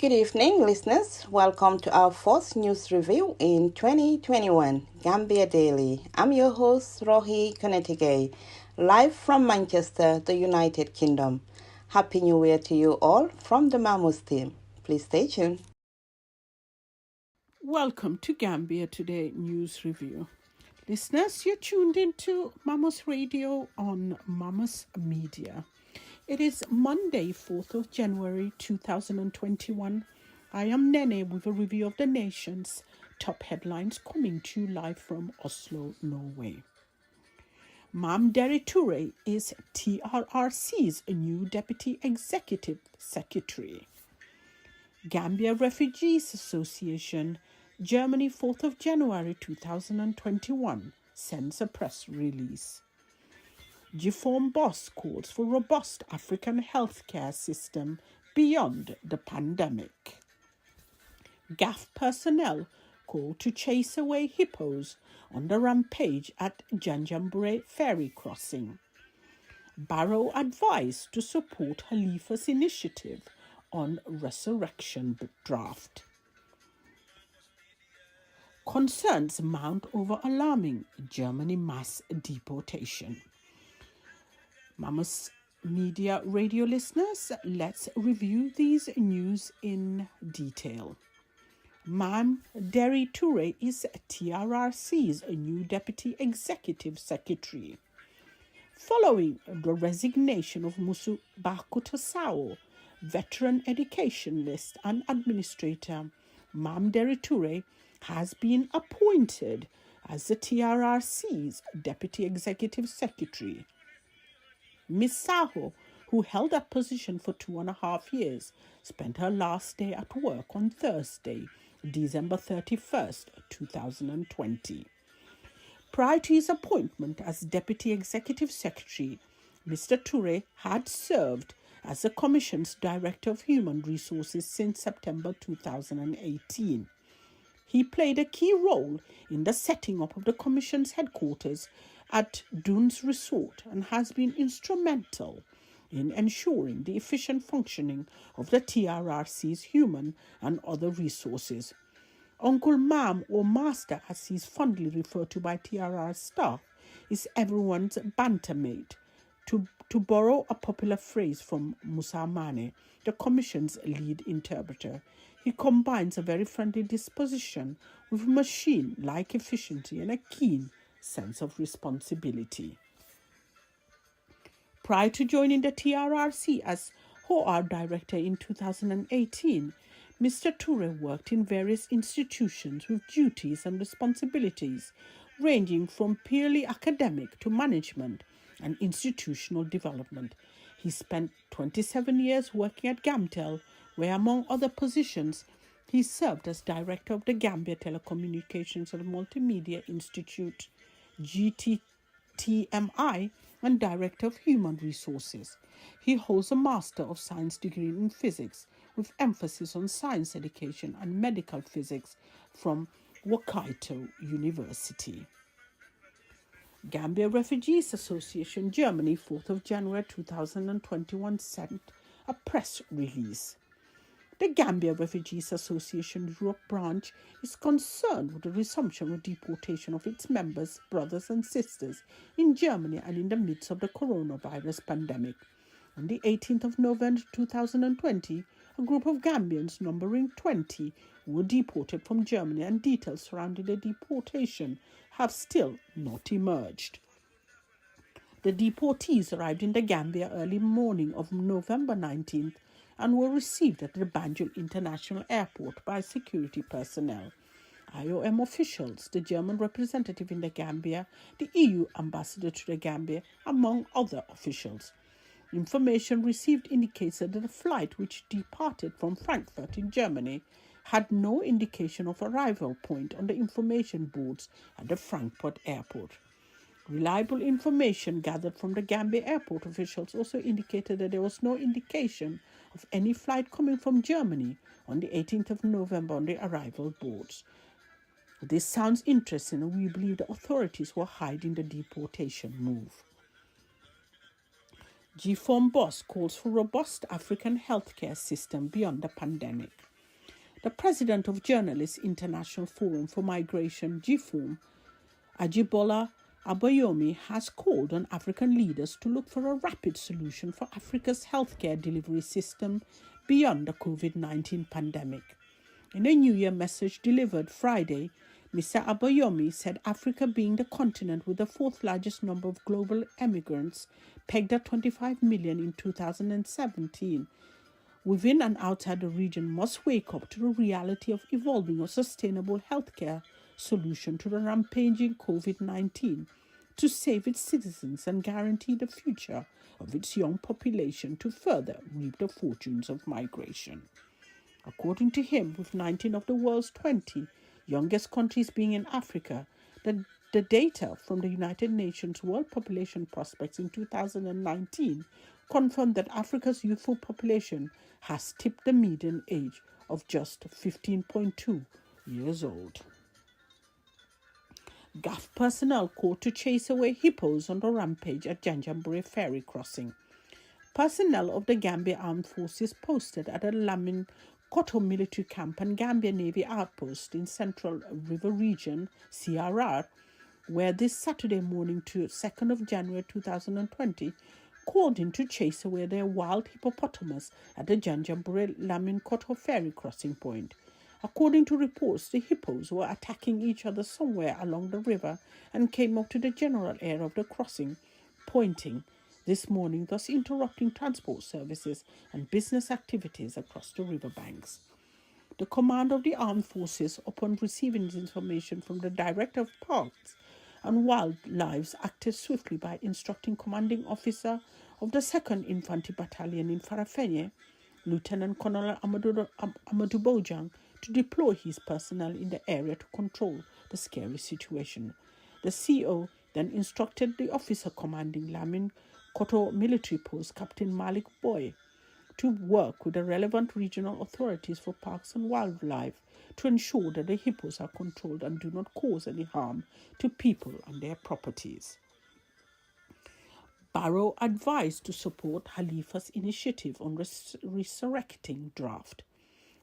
Good evening, listeners. Welcome to our fourth news review in 2021, Gambia Daily. I'm your host, Rohi Konetige, live from Manchester, the United Kingdom. Happy New Year to you all from the Mamos team. Please stay tuned. Welcome to Gambia Today News Review. Listeners, you're tuned into Mamos Radio on Mamos Media. It is Monday, 4th of January 2021. I am Nene with a review of the nation's top headlines coming to you live from Oslo, Norway. Mam Deri Toure is TRRC's new Deputy Executive Secretary. Gambia Refugees Association, Germany, 4th of January 2021, sends a press release. G-Form boss calls for robust African healthcare system beyond the pandemic. GAF personnel call to chase away hippos on the rampage at Janjanbureh ferry crossing. Barrow advised to support Khalifa's initiative on resurrection draft. Concerns mount over alarming Germany mass deportation. Mamos Media radio listeners, let's review these news in detail. Mam Deri Toure is TRRC's new Deputy Executive Secretary. Following the resignation of Musu Bakutasao, veteran educationalist and administrator, Mam Deri Toure has been appointed as the TRRC's Deputy Executive Secretary. Ms. Saho, who held that position for 2.5 years, spent her last day at work on Thursday, December 31st, 2020. Prior to his appointment as Deputy Executive Secretary, Mr. Toure had served as the Commission's Director of Human Resources since September 2018. He played a key role in the setting up of the Commission's headquarters at Dunes Resort and has been instrumental in ensuring the efficient functioning of the TRRC's human and other resources. Uncle Mam, or Master as he's fondly referred to by TRR staff, is everyone's bantermate. To borrow a popular phrase from Musa Mane, the Commission's lead interpreter, he combines a very friendly disposition with machine-like efficiency and a keen sense of responsibility. Prior to joining the TRRC as OR Director in 2018, Mr. Toure worked in various institutions with duties and responsibilities ranging from purely academic to management and institutional development. He spent 27 years working at Gamtel, where among other positions, he served as Director of the Gambia Telecommunications and Multimedia Institute, GTTMI, and Director of Human Resources. He holds a Master of Science degree in Physics with emphasis on science education and medical physics from Hokkaido University. Gambia Refugees Association, Germany, 4th of January 2021, sent a press release. The Gambia Refugees Association Europe branch is concerned with the resumption of deportation of its members, brothers and sisters in Germany and in the midst of the coronavirus pandemic. On the 18th of November 2020, a group of Gambians numbering 20 were deported from Germany, and details surrounding the deportation have still not emerged. The deportees arrived in the Gambia early morning of November 19th and were received at the Banjul International Airport by security personnel. IOM officials, the German representative in the Gambia, the EU ambassador to the Gambia, among other officials. Information received indicates that the flight, which departed from Frankfurt in Germany, had no indication of arrival point on the information boards at the Frankfurt airport. Reliable information gathered from the Gambia airport officials also indicated that there was no indication of any flight coming from Germany on the 18th of November on the arrival boards. This sounds interesting, and we believe the authorities were hiding the deportation move. GFORM boss calls for robust African healthcare system beyond the pandemic. The president of Journalists International Forum for Migration, GFORM, Ajibola Abayomi, has called on African leaders to look for a rapid solution for Africa's healthcare delivery system beyond the COVID-19 pandemic. In a New Year message delivered Friday, Mr. Abayomi said Africa, being the continent with the fourth largest number of global emigrants, pegged at 25 million in 2017, within and outside the region, must wake up to the reality of evolving a sustainable healthcare solution to the rampaging COVID-19 to save its citizens and guarantee the future of its young population to further reap the fortunes of migration. According to him, with 19 of the world's 20 youngest countries being in Africa, the data from the United Nations World Population Prospects in 2019 confirmed that Africa's youthful population has tipped the median age of just 15.2 years old. GAF personnel called to chase away hippos on the rampage at Janjanbureh ferry crossing. Personnel of the Gambia Armed Forces posted at a Lamin Koto military camp and Gambia Navy outpost in Central River Region, CRR, where this Saturday morning to 2nd of January 2020, called in to chase away their wild hippopotamus at the Janjanbureh Lamin Koto ferry crossing point. According to reports, the hippos were attacking each other somewhere along the river and came up to the general area of the crossing, pointing this morning, thus interrupting transport services and business activities across the riverbanks. The commander of the armed forces, upon receiving this information from the director of parks and wildlife, acted swiftly by instructing commanding officer of the 2nd Infantry Battalion in Farafenye, Lieutenant Colonel Amadou Bojang, to deploy his personnel in the area to control the scary situation. The CO then instructed the officer commanding Lamin Koto military post, Captain Malik Boy, to work with the relevant regional authorities for parks and wildlife to ensure that the hippos are controlled and do not cause any harm to people and their properties. Barrow advised to support Khalifa's initiative on resurrecting draft.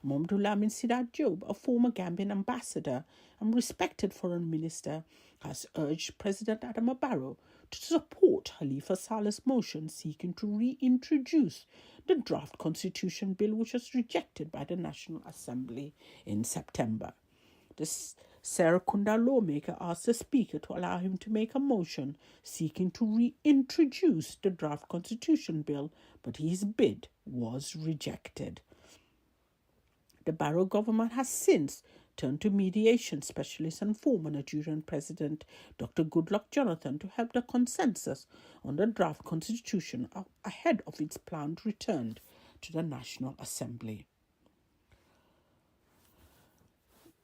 Mamadou Lamin Sidat Job, a former Gambian ambassador and respected foreign minister, has urged President Adama Barrow to support Khalifa Saleh's motion seeking to reintroduce the draft constitution bill, which was rejected by the National Assembly in September. The Serekunda lawmaker asked the Speaker to allow him to make a motion seeking to reintroduce the draft constitution bill, but his bid was rejected. The Barrow government has since turned to mediation specialist and former Nigerian President Dr. Goodluck Jonathan to help the consensus on the draft constitution ahead of its planned return to the National Assembly.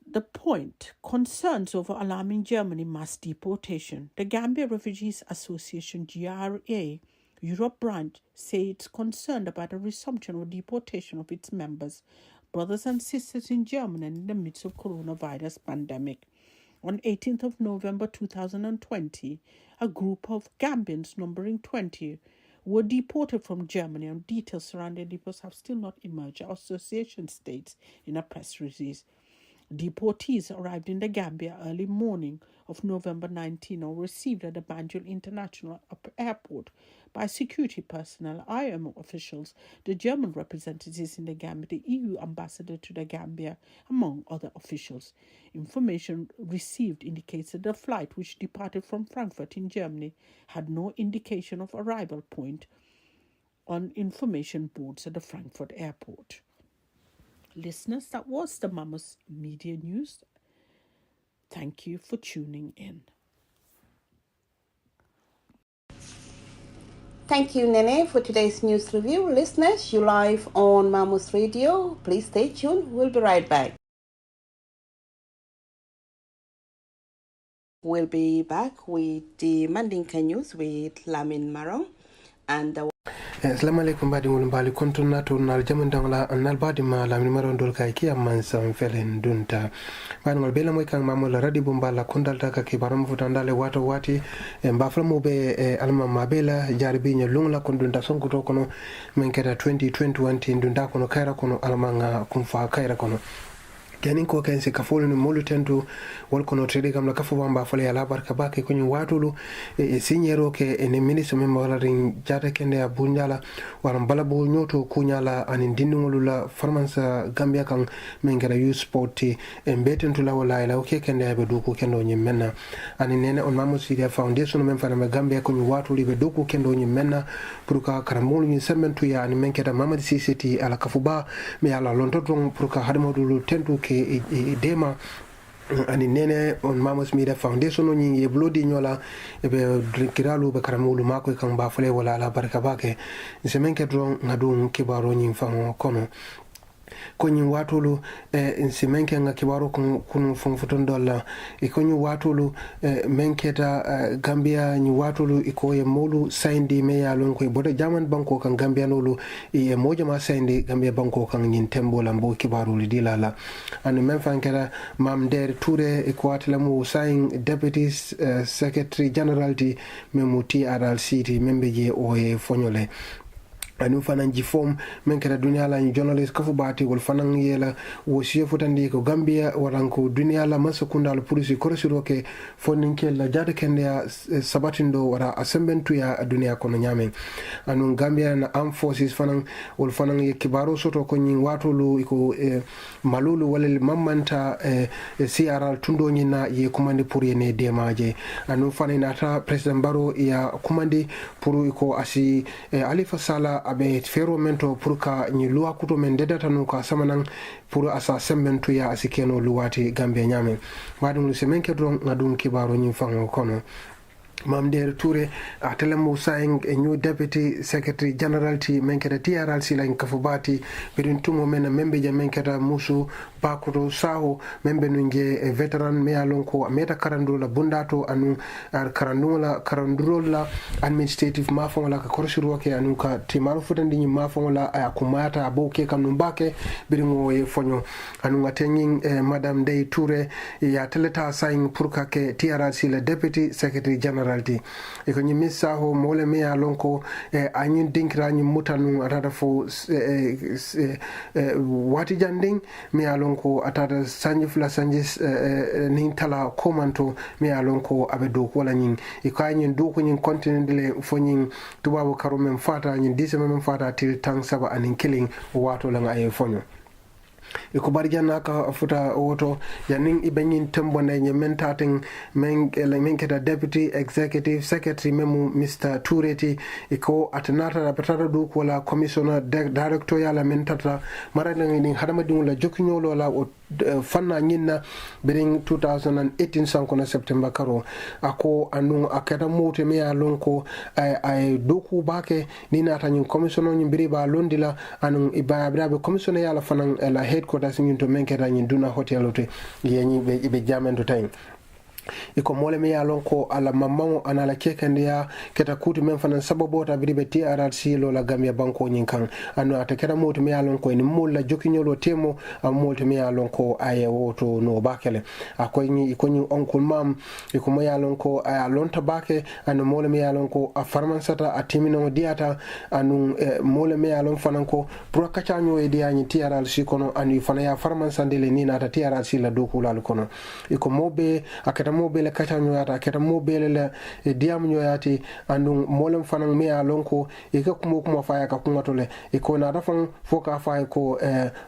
The point: concerns over alarming Germany mass deportation. The Gambia Refugees Association GRA Europe branch say it's concerned about the resumption of deportation of its members, brothers and sisters in Germany in the midst of coronavirus pandemic. On 18th of November 2020, a group of Gambians numbering 20 were deported from Germany, and details surrounding deports have still not emerged, our association states in a press release. Deportees arrived in the Gambia early morning of November 19 or received at the Banjul International Airport by security personnel, IMO officials, the German representatives in the Gambia, the EU ambassador to the Gambia, among other officials. Information received indicates that the flight, which departed from Frankfurt in Germany, had no indication of arrival point on information boards at the Frankfurt airport. Listeners, that was the Mamos Media News. Thank you for tuning in. Thank you, Nene, for today's news review. Listeners, you live on Mamos Radio. Please stay tuned. We'll be right back. We'll be back with the Mandinka news with Lamin Marong and Assalamu alaikum badi ngul mbali kontuna to nal jamandang la nal badi ma la mi maron dol kay ki amman sam felen dunta badi ngol bela moy kan mamul radi bumbala kondal ta ka ki baram futandale wato wati mbafla mo be alma mabela jarbi nya lungla kondunta sonko to kono men keta 2021 tin dunda kono kayra kono almanga kumfa kayra kono kenin ko ken se kafolo ni molu tentu wol kono trade kam la kafu bamba fole ala barka bake ko ñu watulu e signero ke en ministre mem wala rin jata kende abunjala waram bala bo nyoto kunyala anin dindingolu la farmansa Gambia kan men gara youth sport e betentu la wala ila ke kende be duku kendo nyi menna anin nene on Mamos Media Foundation mem fana me Gambia ko ñu watulu be duku kendo nyi menna pour ka karamolu nyi sementu ya anin men keta Mamadi CCT ala kafu ba me ala lonto don pour ka hadmodulu tentu ke dema ani nene on Mamos Media Foundation ni ye blodi nyola e be drinkiralu be karamulu mako kan ba fule wala ala barka bake semen ke dron ngadu kibaro nyi famo kono konyi watulu menke nga kibaro kunu fonfuton dolla konyi watulu menketa Gambia ni watulu ikoye molu saindi me ya lon koy bodo jaman banko kan Gambia nolu e moja ma saindi Gambia banko kan nyin tembo lambo kibaro li dilala an men fankera mam der toure ekwatla mu sain deputy secretary general di memuti aral city membe je oye fonyole anu fanan ji form men kala dunya la ni journalist kafu bati wol fanan yela wo chef tandi ko Gambia waranko dunya la masakunda la police korosiro ke fonin ke la jada kende ya sabatindo wara assembentu ya dunya kono nyame anu Gambia na armed forces fanan wol fanan ye kibaro soto ko nyi watolu iko malulu wala mamanta CRL tundo nyina ye commande pour yene demaje anu fanan ata president Baro ya commande pour iko asi Alifa Sala abe fero mento pour ka ni luwa kuto men dedata no ka samanan pour asa sembentu ya asikeno luwati Gambia nyame wadum lu semen ke don ngadum kibaro nyi fango kono Mamder Toure atelemu saying a new deputy secretary general ti menketa TRL sila in kafubati birin tumo mena membe ja menketa musu bakuro saho membe nunge veteran me alonko ameta karandula bundato anu karandula administrative mafongola ka koroshiru ke anu ka timaru futandi ni mafongola akumata aboke kanumbake birin wo fonyo anu ngatenyin madam Dey Toure ya teleta saying purka ke TRL sila deputy secretary general e ko nyimi saho mole me alonko anyin dinkra nyi mutanu atata fo wati janding me alonko atata sanji fula sanji nin tala komanto me alonko abedo ko la nyin e ko anyin do ko nyin continent le fo nyin tubabu karo mem fata nyin dise mem fata til tang saba anin killing wato la ngaye fonyo ko barjana ka futa woto yanin ibenyin tembo na nyementating men keta deputy executive secretary memu Mr. Toureti iko atanata la patata du ko la commissioner director ya la mentata marana ni hadama dum la jokinyolo la fanna nyinna biring 2018 sankona September karo ako anu akata mote me alonko ay doku bake ni nata nyin commissioner nyi biri ba londila anu ibabrabe commissioner ya la fanan la headquarters nyin to menketa nyin duna hotel ote yenyi be jamendo tay iko mole me yalon ko ala mammango anala kekende ya keta kuti men fanan sababu ta bidibe TRC lo la Gambia banko nyin kan anu atakera moto me yalon ko ni mulla jokinyolo temo moto me yalon ko aye woto no bakele akoy ni iko ni onkul mam iko mo yalon ko aya lonta bake anu mole me yalon ko a farmansata a timino diata anu mole me yalon fanan ko pro kachanyo e dia ni TRC kono anu fana ya farmansandele ni na ta TRC la doku la kono iko mobe akata mobile kacha nyoyata keta mobile la diam nyoyati andung molem fanang me alonko e ka kuma faya ka kuma tole e ko na dafan foka faya ko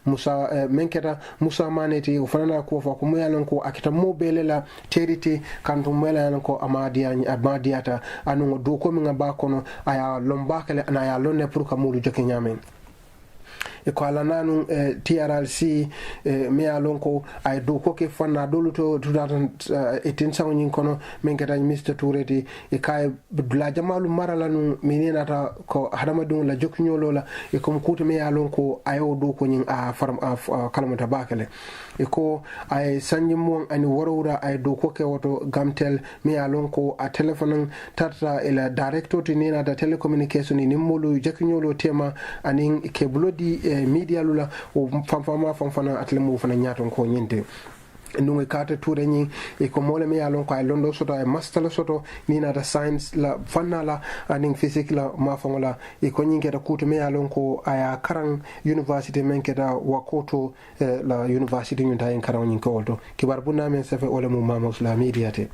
musa menketa musa maneti o fanana ko fa ko me alonko akita mobile la teriti kanto mele alonko amadiata anu do ko mi ngaba kono aya lombakale na ya lonne pour ka mulu joke nyame e ko ala nanu TRLC me alonko ay do ko ke fanna dolu to 2018 sango nyin kono men keta Mr Toureti e kay la jamalu maralanu menena ta ko hadama dum la joknyolo la e ko kuto me alonko ayo do ko nyin a faram kalmata bakale e ko ay sanyi mon ani worowra ay do ko ke woto gamtel me alonko a telephone tata ila director tinina da telecommunication ni molu joknyolo tema anin ke blodi media lula o famfana atlemu fana nyaton ko nyinte nungu kata ture nyi e ko mole me alon ko ay londo soto ay master soto ni na da science la fanna la aning physics la ma fangola e ko nyinge da kuto me alon ko aya karang university men keda wakoto la university nyunta en karang nyin ko wolto kibar bunna men sefe ole mu Mamos la media te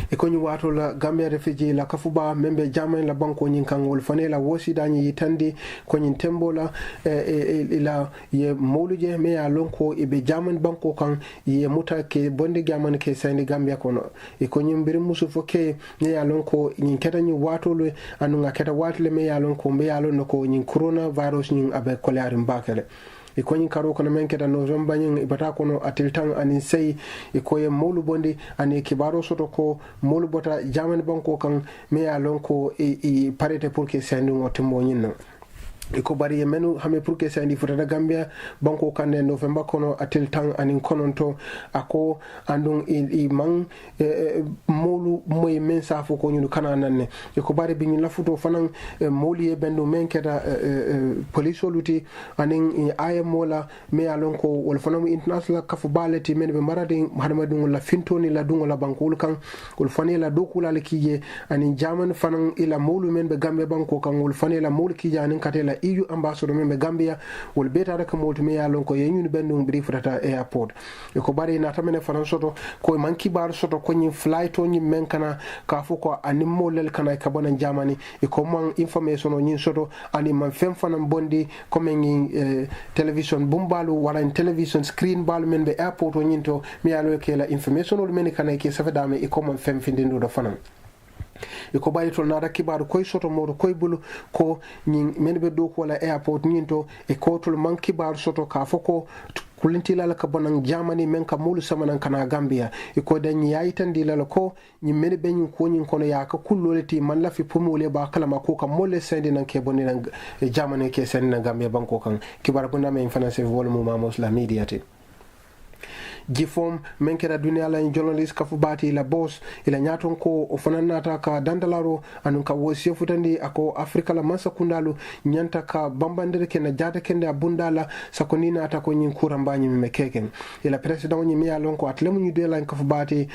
e ko ñu wato la Gambia refugee la kafuba membe jamen la banko nyin kangol fane la wosi dañi yitandi ko nyin tembola ila ye mawluje me ya lonko e be jamen banko kan ye muta ke bonde gaman ke sandi Gambia kono e ko nyin bir musu foke ne ya lonko nyin keta ñu wato le anu nga keta watle me ya lonko me ya lonko nyin coronavirus nyin abe kolari mbakele e ko nyin karo kono men keta November nyin ibata kono atil tan ani sey e ko ye molu bondi ani kibaro soto ko molu bota jamen banko kan me ya lonko e parete pour que sandi ngotimbo nyin no e ko bari menu hame pour que sandi futata Gambia banko kande November kono atil tan anin kononto ako andung i man molu moy men safo ko nyunu kana nanne e ko bari biñu lafuto fanan moli e bendu men keda police luti anin aya mola me alon ko wol fanam international kafu baleti men be marade hadamadu la fintoni la dungo la bankul kan wol fanela dokula le kije anin jaman fanan ila molu men be Gambia banko kan wol fanela molu kije anin katela EU ambassador men be Gambia wol beta rek molti me yalon ko yenyun bendu bri futata airport e ko bari na tamene fanan soto ko man kibar soto ko nyi flight on nyi men kana ka fu ko anim molel kana ka bonan jamani e ko man information on nyi soto ani man fem fanan bondi ko men television bumbalu wala television screen bal men be airport on nyinto me yalo ke la information on men kana ke safadame e ko man fem findindo do fanan e ko bayi tol nada kibaru koy soto modo koy bulu ko nyin men be do ko wala airport nyinto e ko tol man kibaru soto ka foko kulintila la ka bonan Germany men ka mulu samanan kana Gambia e ko dan yayi tan dilala ko nyi men be nyin ko nyin kono ya ka kulloleti man la fi pumule ba kala ma ko ka molle sendi nan ke bonni nan Germany ke sendi nan Gambia banko kan kibaru bunda men finance volume Mamos la media te jifom men kera dunia la journalist ka fubati la boss ila nyaton ko o fananata ka dandalaro anun ka wosiyo futandi ako Afrika la mansa kundalu nyanta ka bambandere ke na jata kende abundala sakonina ata ko nyin kurambanyi mekeken ila president nyi miya lon ko atlemu nyi dela ka fubati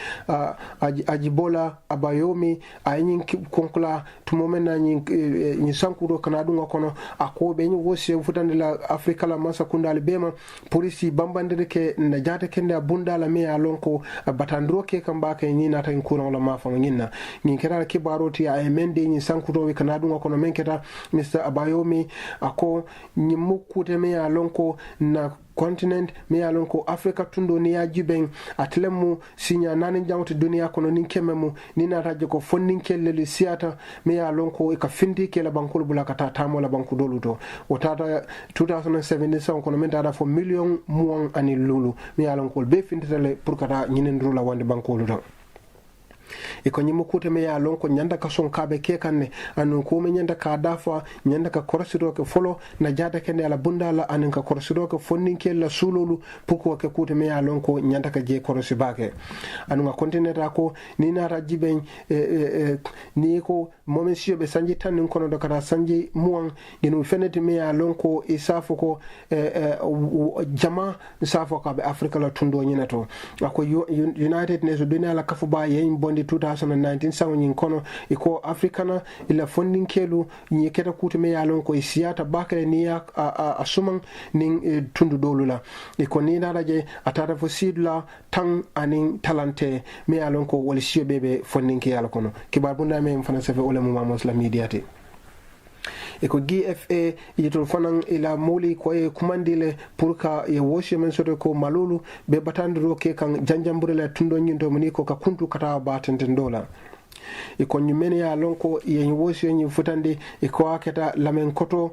ajibola abayomi ayin konkula tumomena nyi sankuro kanadunga kono ako be nyi wosiyo futandi la Afrika la mansa kundalu bema polisi bambandere ke na jata kende bundala me alonko batandro ke kamba ke ni nata kuran la mafa nyinna ngi kera ke baroti ay mende ni sankuto we kanadu ngono men keta Mr Abayomi ako ni mukute me alonko na continent me alon ko Africa tundo ni ajibeng atlemu sinya nani jamto dunia kono nin kememu ni na raje ko fonnin kelleli siata me alon ko e ka findi kala bankol bulaka ta tamo la banku doluto o tata 2017 kono men dada fo million muang ani lulu me alon ko be finditale pour kata nyinen rula wande bankolu do e ko nyimu kute me ya lon ko nyanda ka son kabe ke kanne anu ko me nyanda ka dafa nyanda ka korsido ke folo na jada kende ala bundala anin ka korsido ke fonnin ke la sululu puko ke kute me ya lon ko nyanda ka je korsi bake anu ga kontinenta ko ni na rajiben ni ko momensio be sanji tan kono do kata sanji muan genu fenete me ya lon ko isafo ko jama safo ka be Africa la tundo nyinato ko United Nations dunia la kafu ba yen bondi 2019 sawo nyin kono iko africana ila funding kelu nyi keta kuti me yalon ko siyata bakale ni ya asumang ning tundu dolula iko ni naraje atata fo sidla tang aning talante me yalon ko wal siyo bebe funding ke yala kono kibar bunda me mfana sefe ole mu Mamos la mediate eko GFA yitol fanan ila moli ko e kumandile pour ka ye woshi men soto ko malulu be batandiro ke kan janjambure la tundo nyindo moni ko ka kuntu kata batenten dola iko nyumene ya lonko ye woshi nyi futande iko aketa lamen koto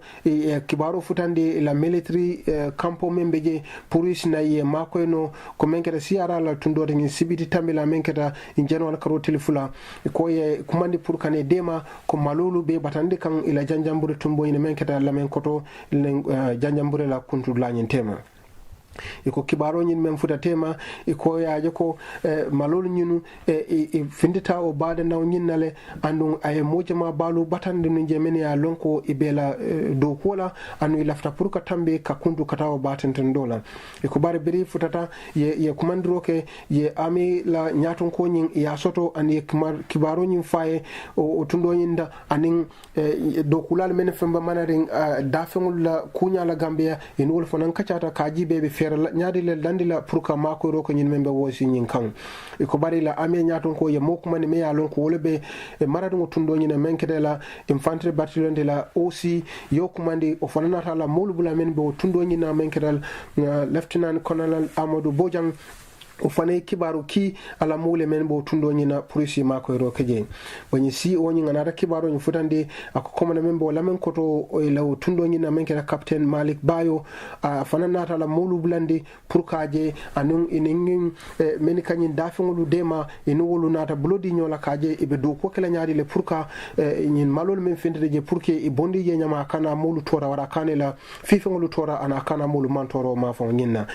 kibaro futande la military campo membeje police na ye makoeno ko menketa siara la tundo ngi sibiti tambila menketa in general karo telefula iko ye kumandi pour kane dema ko malulu be batande kan ila janjambure tumbo ine menketa lamen koto janjambure la kuntu la nyentema iko kibaro nyin men futa tema iko yaaje ko malol nyinu findita o baade naw nyinnale andu ay mojama balu batande no jemene ya lonko ibela do kola anu lafta pour ka tambe ka kundu kata o batenten dola iko bare beri futata ye kumandiro ke ye ami la nyaton ko nyin ya soto an ye kibaro nyin faye o tundo nyinda anin do kulal men femba manaring dafengul la kunya la Gambia en wol fonan kacata kaji bebe fere nyaadi le landila pour ka mako ro ko nyin membe wosi nyin kan ko bari la ame nyaaton ko ye mokuma ne me yalon ko wolbe maradu tundo nyina menkede la infantry battalion de la OC yokumandi o fanana la molbula men be tundo nyina menkedal lieutenant colonel Amadou Bojang o fane kibaru ki ala mule men bo tundo nyina police mako ro keje boni si o nyi ngana kibaru nyi futande ako komana men bo lamen koto o law tundo nyina men kera captain Malik Bayo fana nata la mulu blandi pour kaje anun iningin men kanyin dafengulu dema inulu nata blodi nyola kaje ibe do ko kala nyaadi le pour ka nyin malol men fendede je pour ke e bondi je nyama kana mulu tora wara kanela fifengulu tora ana kana mulu mantoro ma fo nyinna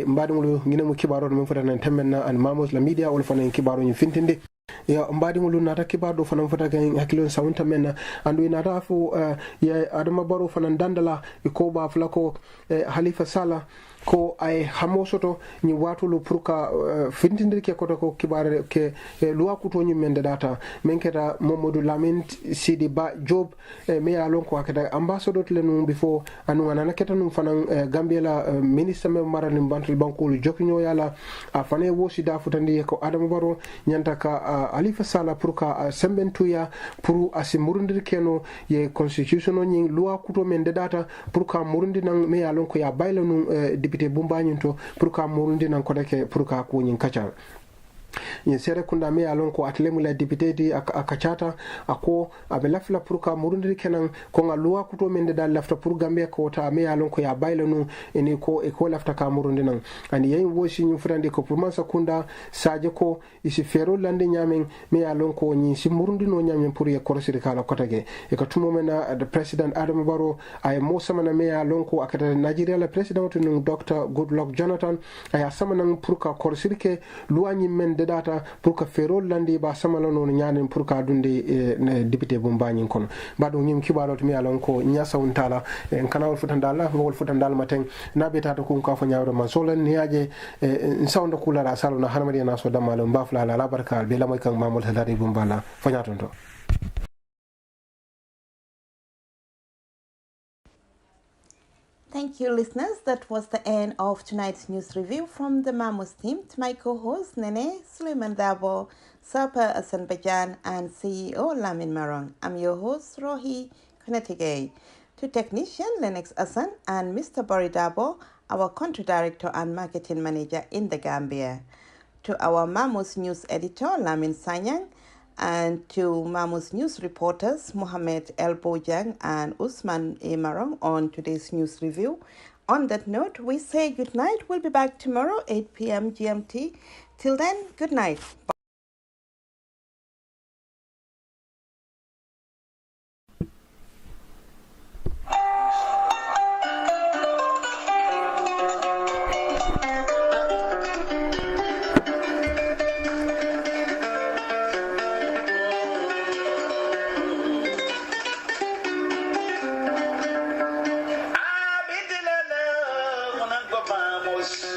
mbadingulu ngina mu kibaru men futana temmenna an Mamos la media wol fana kibaro ñu fintinde ya mbadi ngulu nata kibado fana fota kan hakilon sawunta menna andu nata fu ya adama baro fana dandala ko ba flako Halifa Sallah ko ay hamosoto ni watulu pour ka fintindir ke koto ko kibare ke luwa kuto ni men data men keta Mamadou Lamine Sidi Ba Job me ya lon ko akata ambassador le num before anu ngana keta num fanan Gambia la ministre me marani bantul bankulu jokino yala afane wosi da futandi ko Adama Barrow nyanta ka Halifa Sallah pour ka sembentuya pour asimurundir keno ye constitution ni luwa kuto men data pour ka murundi nan me ya lon ko ya bayla num député bumbañin to pour ka murundi nan ko deke pour ka ko nyin kacha yin sere kunda me alon ko atlemu la député di akachata ako abe lafla pour ka murundi kenan ko ngaluwa kuto men de dal lafta pour Gambia ko ta me alon ko ya bayla nu eni ko e ko lafta ka murundi nan ani yin wosi nyu frande ko pour man sakunda saje ko isi fero lande nyamen me alon ko nyi si murundi no nyamen pour ye korosiri kala kotage e ko tumo mena the president Adama Barrow ay mo samana me alon ko akata Nigeria la president nu Dr. Goodluck Jonathan ay samana pour ka korosiri ke luwanyi men data pour que ferol landi ba samala non nyaanen pour ka dunde député bombañin kono bado nyim kibaro to mi alon ko nyasa untala en kanawol futandala wol futandala maten nabeta to ko fa nyaawdo man solen niaje en sawndo kulara salona hanmadi na so damalo mbafla la barkal be lamoy kan mamol hadari bombala fanyaton to. Thank you, listeners. That was the end of tonight's news review from the Mamos team. To my co-host, Nene Suleiman Dabo, Sarpa Asanbajan, and CEO Lamin Marong. I'm your host, Rohi Konetigay. To technician, Lennox Asan, and Mr. Bori Dabo, our country director and marketing manager in the Gambia. To our Mamos news editor, Lamin Sanyang, and to Mamos news reporters Mohamed El Bojang and Usman A. Marong on today's news review. On that note, we say good night. We'll be back tomorrow, 8 p.m. GMT. Till then, good night. Mamos.